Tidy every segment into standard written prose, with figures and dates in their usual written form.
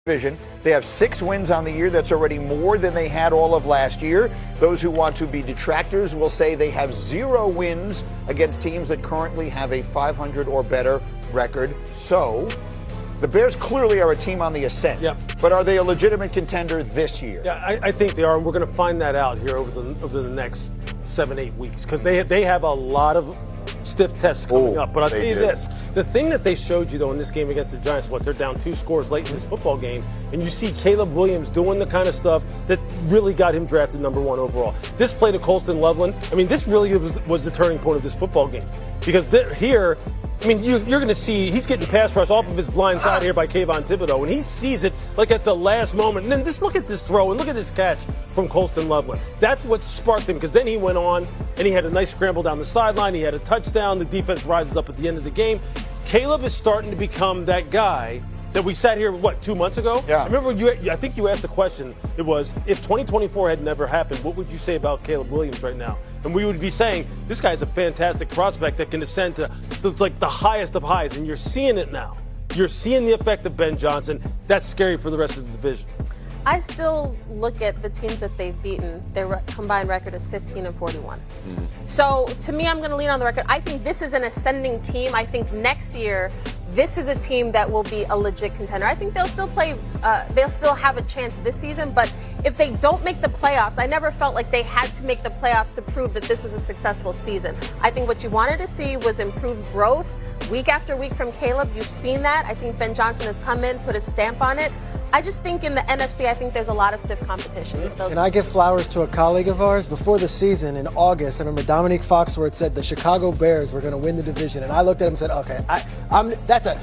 division. They have 6 wins on the year. That's already more than they had all of last year. Those who want to be detractors will say they have 0 wins against teams that currently have a 500 or better record. So the Bears clearly are a team on the ascent. Yep. But are they a legitimate contender this year? Yeah, I think they are, and we're going to find that out here over the next 7-8 weeks because they have a lot of stiff tests coming up. But I'll tell you this, the thing that they showed you, though, in this game against the Giants, they're down 2 scores late in this football game, and you see Caleb Williams doing the kind of stuff that really got him drafted #1 overall. This play to Colston Loveland, this really was the turning point of this football game because here, you're going to see he's getting pass rush off of his blind side here by Kayvon Thibodeau, and he sees it like at the last moment. And then just look at this throw and look at this catch from Colston Loveland. That's what sparked him because then he went on and he had a nice scramble down the sideline. He had a touchdown. The defense rises up at the end of the game. Caleb is starting to become that guy that we sat here, 2 months ago? Yeah. I remember I think you asked the question. It was, if 2024 had never happened, what would you say about Caleb Williams right now? And we would be saying, this guy's a fantastic prospect that can ascend to the highest of highs. And you're seeing it now. You're seeing the effect of Ben Johnson. That's scary for the rest of the division. I still look at the teams that they've beaten. Their combined record is 15-41. Mm-hmm. So to me, I'm going to lean on the record. I think this is an ascending team. I think next year, this is a team that will be a legit contender. I think they'll still play. They'll still have a chance this season. But if they don't make the playoffs, I never felt like they had to make the playoffs to prove that this was a successful season. I think what you wanted to see was improved growth week after week from Caleb. You've seen that. I think Ben Johnson has come in, put a stamp on it. I just think in the NFC, I think there's a lot of stiff competition. Can I give flowers to a colleague of ours? Before the season in August, I remember Dominique Foxworth said the Chicago Bears were going to win the division, and I looked at him and said, "Okay, that's a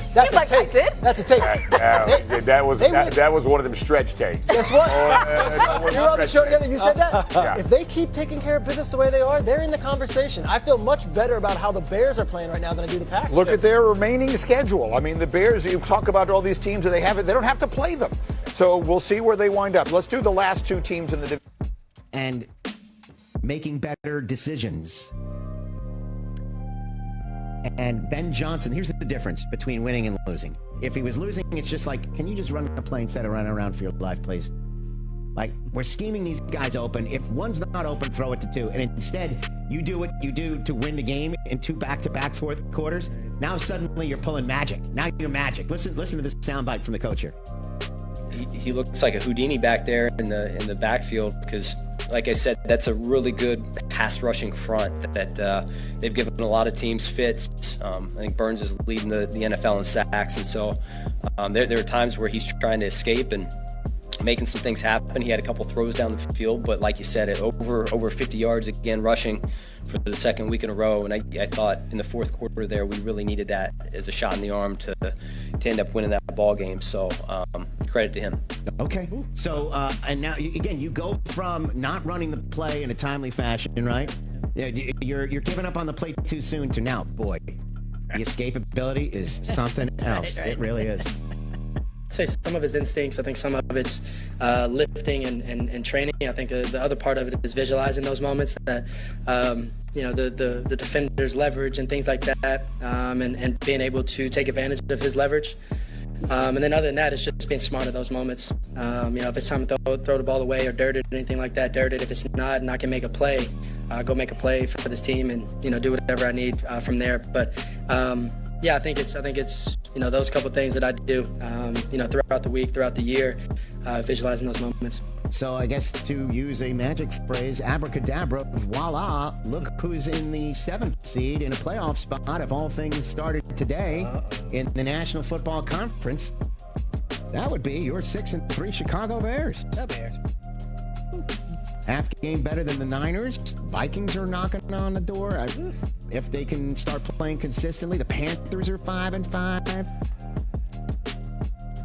take. That's a take." That was one of them stretch takes. Guess what? You were on the show together. You said that. Yeah. If they keep taking care of business the way they are, they're in the conversation. I feel much better about how the Bears are playing right now than I do the Packers. Look at their remaining schedule. The Bears, you talk about all these teams that they have, they don't have to play them. So we'll see where they wind up. Let's do the last 2 teams in the division. And making better decisions. And Ben Johnson, here's the difference between winning and losing. If he was losing, it's just like, can you just run a play instead of running around for your life, please? Like, we're scheming these guys open. If one's not open, throw it to 2. And instead, you do what you do to win the game in 2 back-to-back fourth quarters. Now suddenly you're pulling magic. Now you're magic. Listen to this soundbite from the coach here. He looks like a Houdini back there in the backfield because, like I said, that's a really good pass rushing front that they've given a lot of teams fits. I think Burns is leading the NFL in sacks, and so there are times where he's trying to escape and making some things happen. He had a couple throws down the field, but like you said, at over 50 yards again rushing for the second week in a row. And I thought in the fourth quarter there we really needed that as a shot in the arm to end up winning that ball game. So credit to him. Okay. So and now you go from not running the play in a timely fashion, right? You're giving up on the play too soon to now, boy, the escapability is something else. Right. It really is. Say some of his instincts. I think some of it's lifting and training. I think the other part of it is visualizing those moments that the defender's leverage and things like that, and being able to take advantage of his leverage. And then other than that, it's just being smart at those moments. If it's time to throw the ball away or dirt it or anything like that, dirt it. If it's not, and I can make a play, go make a play for this team and do whatever I need from there. But I think it's those couple things that I do throughout the week, throughout the year, visualizing those moments. So I guess to use a magic phrase, abracadabra, voila, look who's in the 7th seed in a playoff spot if all things started today in the National Football Conference. That would be your 6-3 Chicago Bears. The Bears. Half game better than the Niners. Vikings are knocking on the door. If they can start playing consistently, the Panthers are 5-5.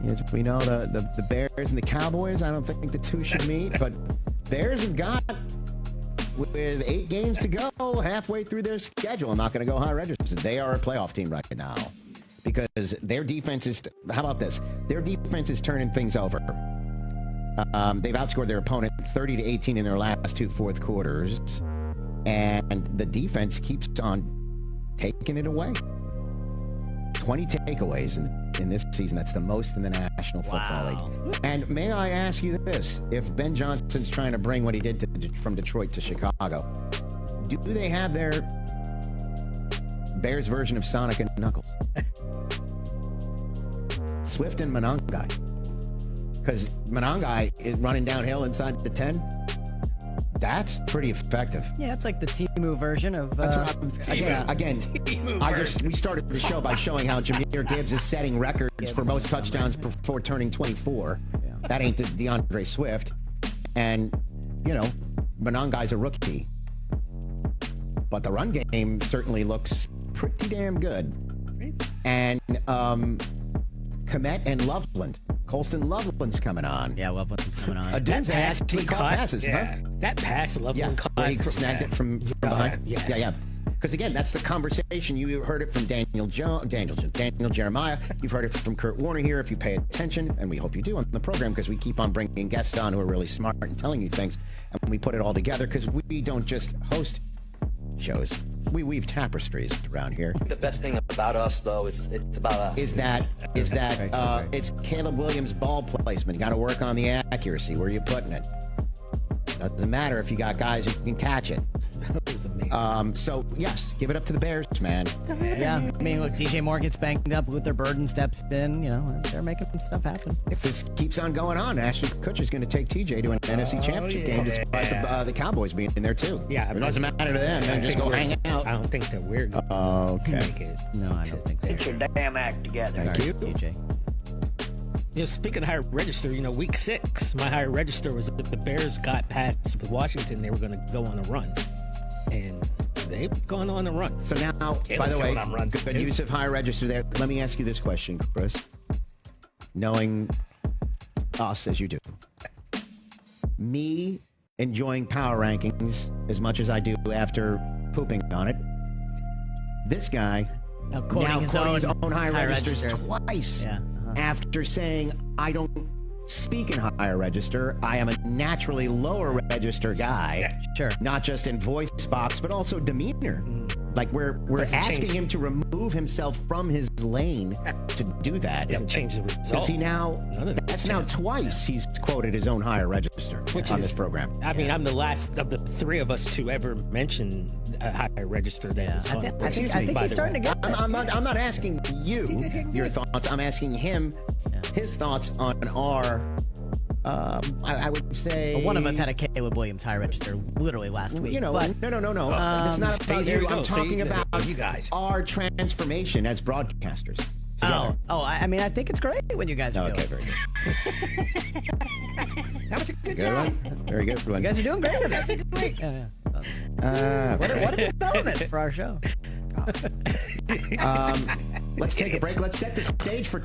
As we know, the Bears and the Cowboys, I don't think the 2 should meet, but Bears have got, with 8 games to go, halfway through their schedule. I'm not going to go high register. They are a playoff team right now because their defense is, how about this? Their defense is turning things over. They've outscored their opponent 30-18 in their last 2 fourth quarters, and the defense keeps on taking it away. 20 takeaways in in this season. That's the most in the National Football League. And may I ask you this? If Ben Johnson's trying to bring what he did from Detroit to Chicago, do they have their Bears version of Sonic and Knuckles? Swift and Monangai. Because Monangai is running downhill inside the 10. That's pretty effective. Yeah, it's like the Timu version of. That's what we started the show by showing how Jahmyr Gibbs is setting records for most touchdowns before turning 24. Yeah. That ain't DeAndre Swift. And, Monangai's a rookie. But the run game certainly looks pretty damn good. And Kmet and Loveland. Colston Loveland's coming on. Yeah, Loveland's coming on. Adunze actually caught passes, huh? That pass, Loveland caught. He snagged it from behind. Yes. Yeah. Because again, that's the conversation. You heard it from Daniel Jeremiah. You've heard it from Kurt Warner here. If you pay attention, and we hope you do on the program, because we keep on bringing guests on who are really smart and telling you things, and we put it all together because we don't just host shows. We weave tapestries around here. The best thing about us, though, is it's about us. Is that it's Caleb Williams' ball placement. You got to work on the accuracy. Where you putting it? Doesn't matter if you got guys who can catch it. So yes, give it up to the Bears, man. Yeah, I mean, look, DJ Moore gets banged up. Luther Burden steps in. They're making stuff happen. If this keeps on going on, Ashton Kutcher's going to take TJ to an NFC Championship game, despite the Cowboys being in there too. Yeah, it doesn't matter to them. Then just go hang out. I don't think that we're going to make it. No, I don't think so. Get your damn act together. Thank you, TJ. Speaking of higher register, week 6, my higher register was that if the Bears got past with Washington, they were going to go on a run. And they've gone on a run. So now, by the way, good use of higher register there. Let me ask you this question, Chris. Knowing us as you do, me enjoying power rankings as much as I do after pooping on it, this guy now quoting his own high registers twice after saying, I don't speak in higher register. I am a naturally lower register guy. Yeah, sure. Not just in voice box, but also demeanor. Like we're asking him to remove himself from his lane to do that. Doesn't change the result. See now, that's now twice he's quoted his own higher register on this program. I mean, I'm the last of the 3 of us to ever mention a higher register. I think he's starting to get that. I'm not asking you your thoughts. I'm asking him his thoughts on our. I would say one of us had a Caleb Williams high register literally last week. No. It's not about you. I'm talking about you guys. Our transformation as broadcasters. Together. I mean, I think it's great when you guys are doing it. Very good. That was a good job. Very good one. You guys are doing great with it. What a development for our show. Let's take a break. Let's set the stage for